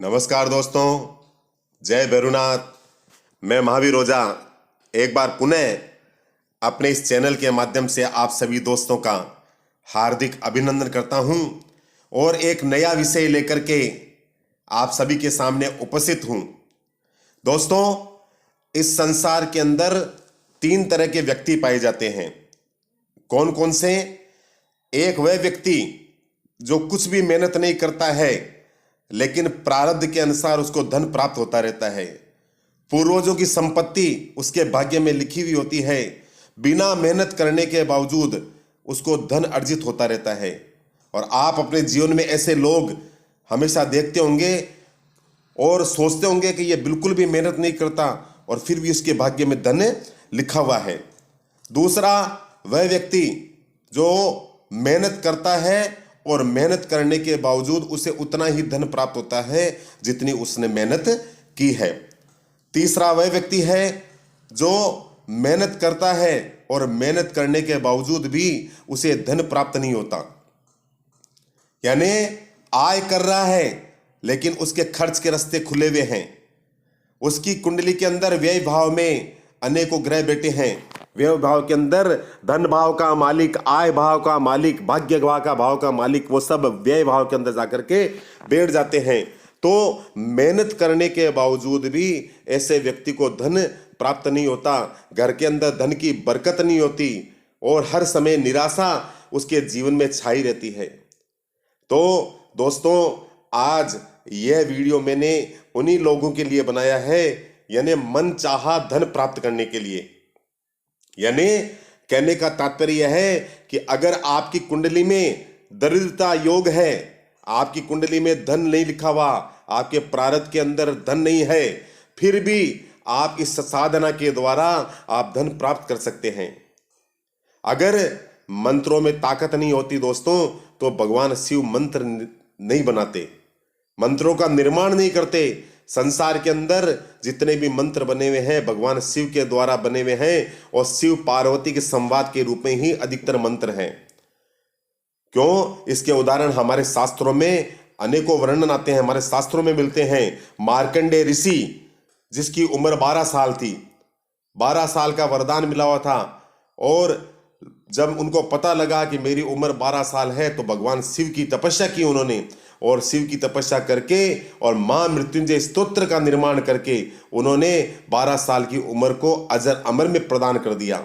नमस्कार दोस्तों, जय भैरुनाथ। मैं महावीर ओझा एक बार पुनः अपने इस चैनल के माध्यम से आप सभी दोस्तों का हार्दिक अभिनंदन करता हूं और एक नया विषय लेकर के आप सभी के सामने उपस्थित हूं। दोस्तों, इस संसार के अंदर 3 तरह के व्यक्ति पाए जाते हैं। कौन कौन से? एक वह व्यक्ति जो कुछ भी मेहनत नहीं करता है लेकिन प्रारब्ध के अनुसार उसको धन प्राप्त होता रहता है। पूर्वजों की संपत्ति उसके भाग्य में लिखी हुई होती है, बिना मेहनत करने के बावजूद उसको धन अर्जित होता रहता है। और आप अपने जीवन में ऐसे लोग हमेशा देखते होंगे और सोचते होंगे कि ये बिल्कुल भी मेहनत नहीं करता और फिर भी उसके भाग्य में धन लिखा हुआ है। दूसरा, वह व्यक्ति जो मेहनत करता है और मेहनत करने के बावजूद उसे उतना ही धन प्राप्त होता है जितनी उसने मेहनत की है। तीसरा, वह व्यक्ति है जो मेहनत करता है और मेहनत करने के बावजूद भी उसे धन प्राप्त नहीं होता, यानी आय कर रहा है लेकिन उसके खर्च के रास्ते खुले हुए हैं। उसकी कुंडली के अंदर व्यय भाव में अनेकों ग्रह बैठे हैं। व्यय भाव के अंदर धन भाव का मालिक, आय भाव का मालिक, भाग्य भाव का मालिक, वो सब व्यय भाव के अंदर जाकर के बैठ जाते हैं। तो मेहनत करने के बावजूद भी ऐसे व्यक्ति को धन प्राप्त नहीं होता, घर के अंदर धन की बरकत नहीं होती और हर समय निराशा उसके जीवन में छाई रहती है। तो दोस्तों, आज यह वीडियो मैंने उन्हीं लोगों के लिए बनाया है, यानी मन चाहा धन प्राप्त करने के लिए। यानी कहने का तात्पर्य यह है कि अगर आपकी कुंडली में दरिद्रता योग है, आपकी कुंडली में धन नहीं लिखा हुआ, आपके प्रारब्ध के अंदर धन नहीं है, फिर भी आप इस साधना के द्वारा आप धन प्राप्त कर सकते हैं। अगर मंत्रों में ताकत नहीं होती दोस्तों, तो भगवान शिव मंत्र नहीं बनाते, मंत्रों का निर्माण नहीं करते। संसार के अंदर जितने भी मंत्र बने हुए हैं भगवान शिव के द्वारा बने हुए हैं और शिव पार्वती के संवाद के रूप में ही अधिकतर मंत्र हैं। क्यों? इसके उदाहरण हमारे शास्त्रों में अनेकों वर्णन आते हैं, हमारे शास्त्रों में मिलते हैं। मार्कंडेय ऋषि, जिसकी उम्र 12 साल थी, 12 साल का वरदान मिला हुआ था, और जब उनको पता लगा कि मेरी उम्र 12 साल है तो भगवान शिव की तपस्या की उन्होंने, और शिव की तपस्या करके और मां मृत्युंजय स्तोत्र का निर्माण करके उन्होंने 12 साल की उम्र को अजर अमर में प्रदान कर दिया।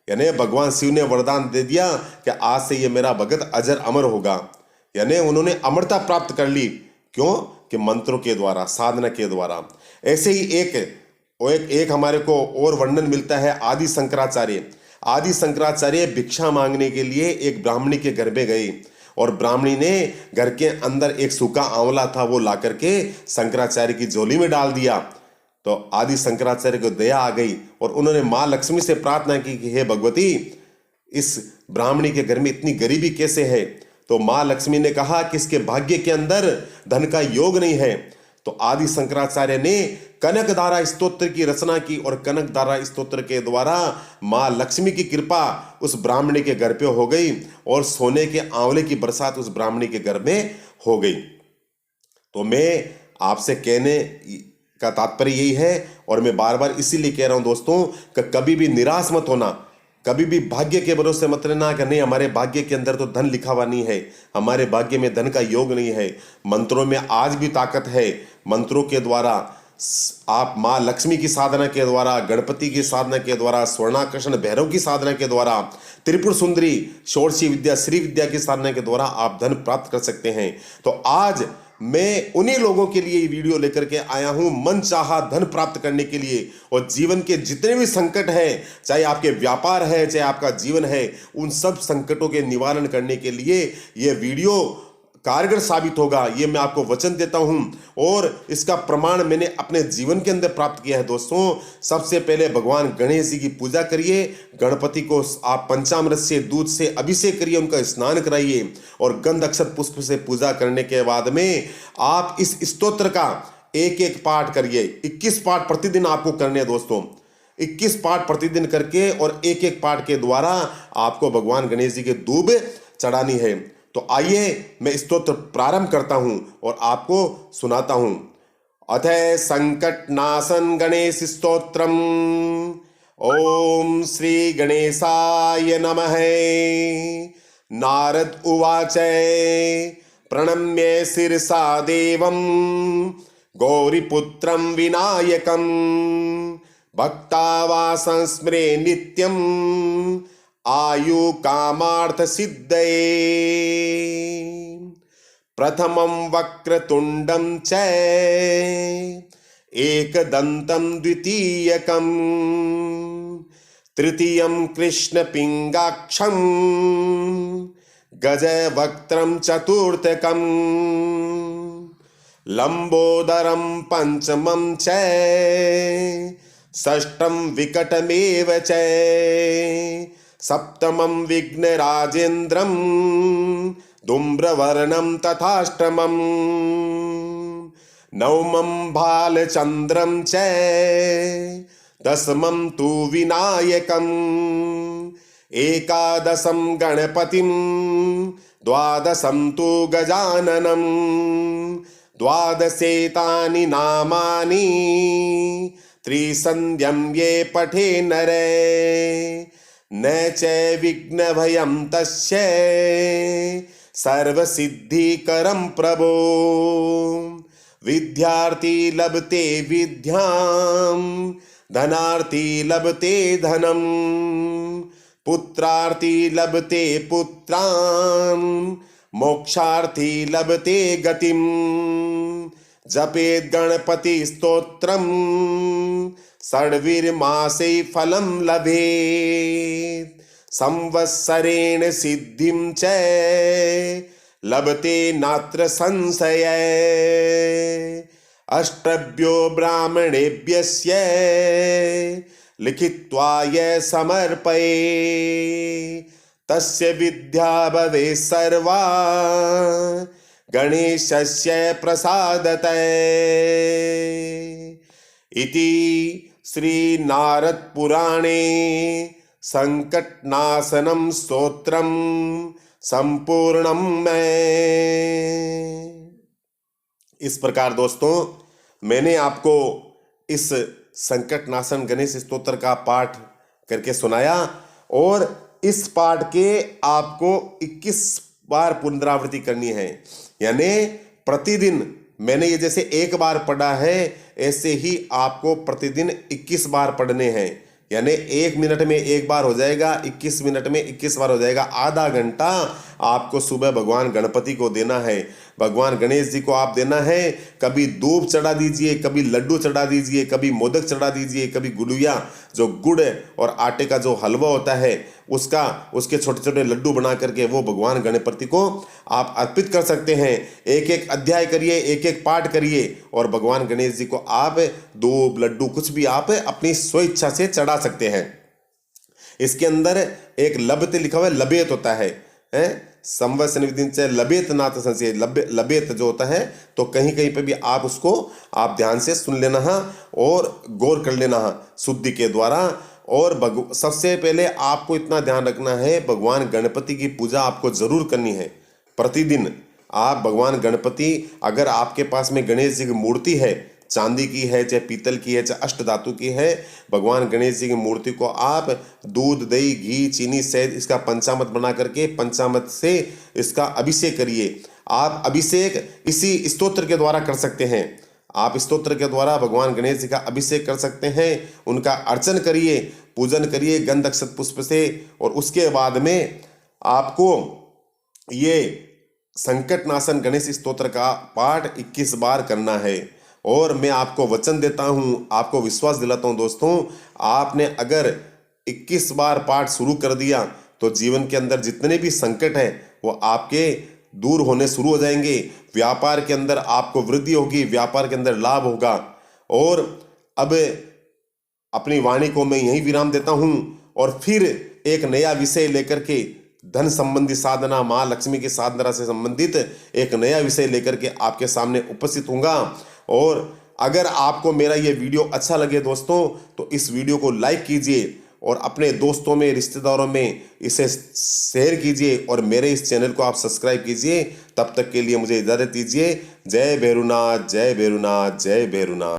यानी भगवान शिव ने वरदान दे दिया कि आज से ये मेरा भगत अजर अमर होगा, यानी उन्होंने अमरता प्राप्त कर ली। क्यों? कि मंत्रों के द्वारा, साधना के द्वारा। ऐसे ही एक हमारे को और वर्णन मिलता है आदि शंकराचार्य। आदि शंकराचार्य भिक्षा मांगने के लिए एक ब्राह्मणी के घर में गए और ब्राह्मणी ने घर के अंदर एक सूखा आंवला था, वो ला करके शंकराचार्य की झोली में डाल दिया। तो आदि शंकराचार्य को दया आ गई और उन्होंने मां लक्ष्मी से प्रार्थना की कि हे भगवती, इस ब्राह्मणी के घर में इतनी गरीबी कैसे है? तो मां लक्ष्मी ने कहा कि इसके भाग्य के अंदर धन का योग नहीं है। तो आदि शंकराचार्य ने कनकधारा स्तोत्र की रचना की और कनकधारा स्तोत्र के द्वारा मां लक्ष्मी की कृपा उस ब्राह्मणी के घर पे हो गई और सोने के आंवले की बरसात उस ब्राह्मणी के घर में हो गई। तो मैं आपसे कहने का तात्पर्य यही है, और मैं बार बार इसीलिए कह रहा हूं दोस्तों कि कभी भी निराश मत होना, कभी भी भाग्य के भरोसे मत रहना कि नहीं हमारे भाग्य के अंदर तो धन लिखा हुआ नहीं है, हमारे भाग्य में धन का योग नहीं है। मंत्रों में आज भी ताकत है। मंत्रों के द्वारा आप मां लक्ष्मी की साधना के द्वारा, गणपति की साधना के द्वारा, स्वर्णाकर्षण भैरव की साधना के द्वारा, त्रिपुर सुंदरी, षोडशी विद्या, श्री विद्या की साधना के द्वारा आप धन प्राप्त कर सकते हैं। तो आज मैं उन्हीं लोगों के लिए वीडियो लेकर के आया हूं, मन चाहा धन प्राप्त करने के लिए। और जीवन के जितने भी संकट हैं, चाहे आपके व्यापार है, चाहे आपका जीवन है, उन सब संकटों के निवारण करने के लिए यह वीडियो कारगर साबित होगा, ये मैं आपको वचन देता हूं। और इसका प्रमाण मैंने अपने जीवन के अंदर प्राप्त किया है दोस्तों। सबसे पहले भगवान गणेश जी की पूजा करिए, गणपति को आप पंचामृत से, दूध से अभिषेक करिए, उनका स्नान कराइए, और गंध अक्षत पुष्प से पूजा करने के बाद में आप इस स्तोत्र का एक एक पाठ करिए। 21 पाठ प्रतिदिन आपको करने हैं दोस्तों, 21 पाठ प्रतिदिन करके, और एक एक पाठ के द्वारा आपको भगवान गणेश जी के दूब चढ़ानी है। तो आइए मैं स्तोत्र प्रारंभ करता हूं और आपको सुनाता हूं। अथ संकटनाशन गणेश स्तोत्रम। ओम श्री गणेशाय नमः। नारद उवाच प्रणम्य शिरसा देवं गौरीपुत्रं विनायकं भक्तावासंस्मरे नित्यं आयु कामार्थ सिद्धये। प्रथमं वक्रतुंडं च एकदन्तं द्वितीयकं तृतीयं कृष्णपिंगाक्षं गजवक्त्रं चतुर्थकं लंबोदरं पंचमं च षष्ठं विकटमेव च सप्तमं विघ्नराजेन्द्रं धूम्रवर्णं तथाष्टमं नवमं भालचन्द्रं च दशमं तु विनायकम् एकादशं गणपतिं द्वादशं तु गजाननं द्वादशेतानि नामानि त्रिसन्ध्यं ये पठे नरे न च विघ्नभयं तस्य सर्वसिद्धिकरं प्रभो। विद्यार्थी लभते विद्यां धनार्थी लभते धनं पुत्रार्थी लभते पुत्रान् मोक्षार्थी लभते गतिं। जपेत् गणपति स्तोत्रं षड्वीर्मासे फलं लभेत् संवत्सरेण सिद्धिं च लभते नात्र संशय। अष्टभ्यो ब्राह्मणेभ्यस्य लिखित्वा ये समर्पये तस्य विद्या भवेत् सर्वा गणेशस्य प्रसादतः। इति श्री नारद पुराणे संकटनाशनम स्तोत्रम संपूर्णम में। इस प्रकार दोस्तों मैंने आपको इस संकटनाशन गणेश स्तोत्र का पाठ करके सुनाया और इस पाठ के आपको 21 बार पुनरावृत्ति करनी है। यानी प्रतिदिन मैंने ये जैसे एक बार पढ़ा है ऐसे ही आपको प्रतिदिन 21 बार पढ़ने हैं। यानी 1 मिनट में एक बार हो जाएगा, 21 मिनट में 21 बार हो जाएगा। आधा घंटा आपको सुबह भगवान गणपति को देना है, भगवान गणेश जी को आप देना है। कभी दूब चढ़ा दीजिए, कभी लड्डू चढ़ा दीजिए, कभी मोदक चढ़ा दीजिए, कभी गुलिया जो गुड़ और आटे का जो हलवा होता है उसके छोटे छोटे लड्डू बना करके वो भगवान गणपति को आप अर्पित कर सकते हैं। एक एक अध्याय करिए, एक एक पाठ करिए और भगवान गणेश जी को आप दूब लड्डू कुछ भी आप अपनी स्वेच्छा से चढ़ा सकते हैं। इसके अंदर एक लबते लिखा हुआ है, लबेत होता है संवत्सर विदिन से लबेत नाथ संशय। लबेत जो होता है तो कहीं कहीं पे भी आप उसको आप ध्यान से सुन लेना है और गौर कर लेना है शुद्धि के द्वारा। और सबसे पहले आपको इतना ध्यान रखना है, भगवान गणपति की पूजा आपको जरूर करनी है। प्रतिदिन आप भगवान गणपति, अगर आपके पास में गणेश जी की मूर्ति है, चांदी की है चाहे पीतल की है चाहे अष्ट धातु की है, भगवान गणेश जी की मूर्ति को आप दूध दही घी चीनी शहद इसका पंचामृत बना करके पंचामृत से इसका अभिषेक करिए। आप अभिषेक इसी स्तोत्र के द्वारा कर सकते हैं। आप स्तोत्र के द्वारा भगवान गणेश जी का अभिषेक कर सकते हैं, उनका अर्चन करिए, पूजन करिए गंध अक्षत पुष्प से। और उसके बाद में आपको ये संकटनाशन गणेश स्तोत्र का पाठ 21 बार करना है। और मैं आपको वचन देता हूँ, आपको विश्वास दिलाता हूँ दोस्तों, आपने अगर 21 बार पाठ शुरू कर दिया तो जीवन के अंदर जितने भी संकट हैं वो आपके दूर होने शुरू हो जाएंगे। व्यापार के अंदर आपको वृद्धि होगी, व्यापार के अंदर लाभ होगा। और अब अपनी वाणी को मैं यही विराम देता हूँ और फिर एक नया विषय लेकर के धन संबंधी साधना, माँ लक्ष्मी की साधना से संबंधित एक नया विषय लेकर के आपके सामने उपस्थित होऊंगा। और अगर आपको मेरा ये वीडियो अच्छा लगे दोस्तों तो इस वीडियो को लाइक कीजिए और अपने दोस्तों में, रिश्तेदारों में इसे शेयर कीजिए और मेरे इस चैनल को आप सब्सक्राइब कीजिए। तब तक के लिए मुझे इजाज़त दीजिए। जय भैरुनाथ, जय भैरुनाथ, जय भैरुनाथ।